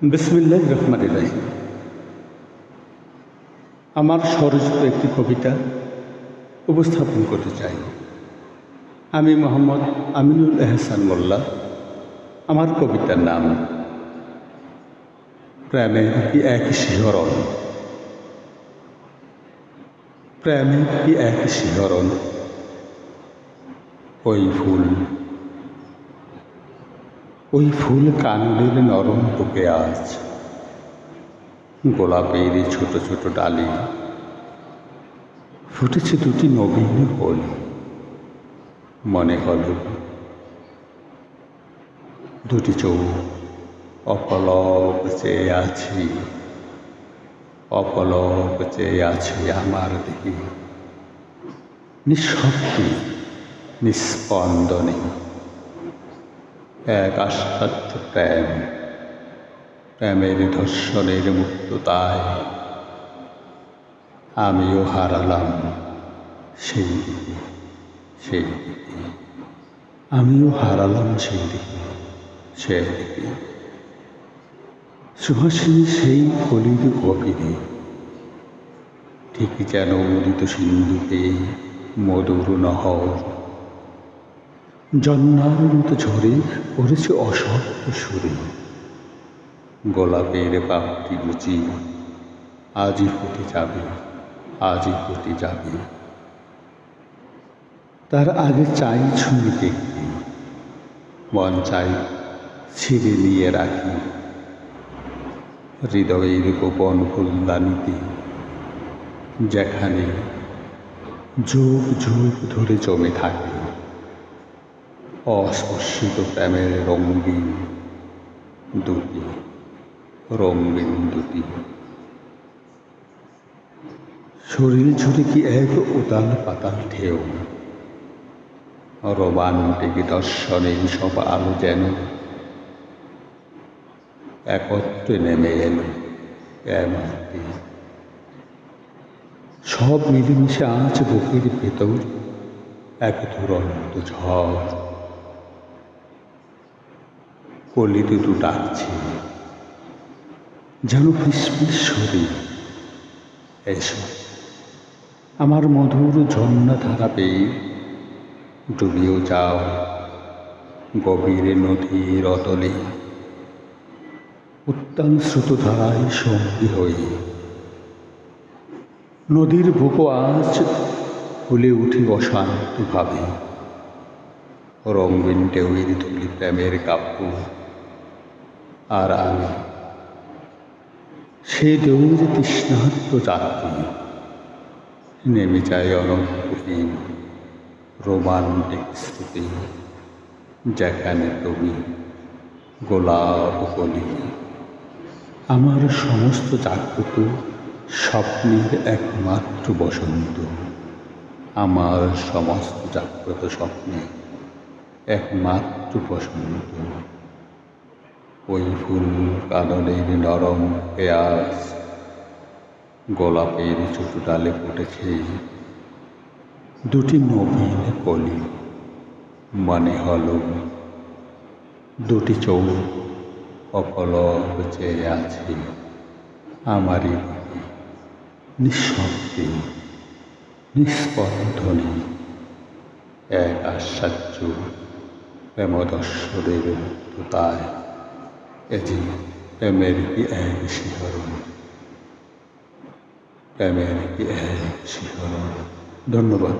বিসমিল্লাহির রহমানির রহিম। আমার স্বরচিত একটি কবিতা উপস্থাপন করতে চাই। আমি মোহাম্মদ আমিনুল এহসান মোল্লা। আমার কবিতার নাম প্রেমের কি এক শিহরণ। প্রেমের কি এক শিহরণ, ওই ফুল কাননের নরম বুকে আজ, গোলাপের ছোট ছোট ডালি ফুটেছে দুটি নবীন কলি। মনে হলো দুটি চোখ অপলক চেয়ে আছি, অপলক চেয়ে আছি আমার দিকে, নিঃশব্দে নিস্পন্দনে। এক আশ্চর্য প্রেমের ধর্ষণের মুক্ততায় আমিও হারালাম সেই দিকে, আমিও হারালাম সেই দিকে। সুহাসিনী সেই কলির গভীরে, ঠিক যেন উদিত সিন্ধুকে মধুর নহর, জন্মার মতো ঝরে পড়েছে অশব্দ সুরে। গোলাপের পাপড়ি বুঝি আজই ফুটে যাবে, আজই ফুটে যাবে। তার আগে চাই ছুঁয়ে দেখতে, মন চাই ছিঁড়ে নিয়ে রাখি হৃদয়ের গোপন ফুলদানিতে, যেখানে যুগ যুগ ধরে জমে থাকে অস্পর্শিত প্রেমের রঙিন দুটি শরীর জুড়ে কি এক উতাল পাতাল ঢেউ। রোমান্টিক দর্শনের সব আলো যেন একত্রে নেমে এলো এমনটি। সব মিলেমিশে আজ বুকের ভেতর এক দুরন্ত ঝড়। কলি দুটো ডাকছে যেন ফিসফিস সরে, এসো আমার মধুর ঝর্ণা ধারা পেয়ে ডুবিয়েও যাও গভীর নদীর অতলে, উত্তাল স্রোতধারায় সঙ্গী হয়ে। নদীর বুকও আজ ফুলে উঠে অশান্তভাবে, রঙিন ঢেউয়ের তুলি প্রেমের কাব্য। আর আমি সেই ঢেউয়ের তৃষ্ণার্ত যাত্রী, নেমে যায় অনন্তহীন রোমান্টিক স্মৃতি, যেখানে তুমি গোলাপ কলি। আমার সমস্ত জাগ্রত স্বপ্নের একমাত্র বসন্ত, আমার সমস্ত জাগ্রত স্বপ্নে একমাত্র বসন্ত। ওই ফুল কাননের নরম পেঁয়াজ, গোলাপের ছোট ডালে ফুটেছে দুটি নবীন কলি। মনে হলো দুটি চোখ অপলক চেয়ে আছে আমারই দিকে, নিঃশব্দে নিস্পন্দনে। এক আশ্চর্য প্রেমদর্শনের মুক্ততায় এ যে প্রেমের কি এক শিহরণ, প্রেমের কি এক শিহরণ। ধন্যবাদ।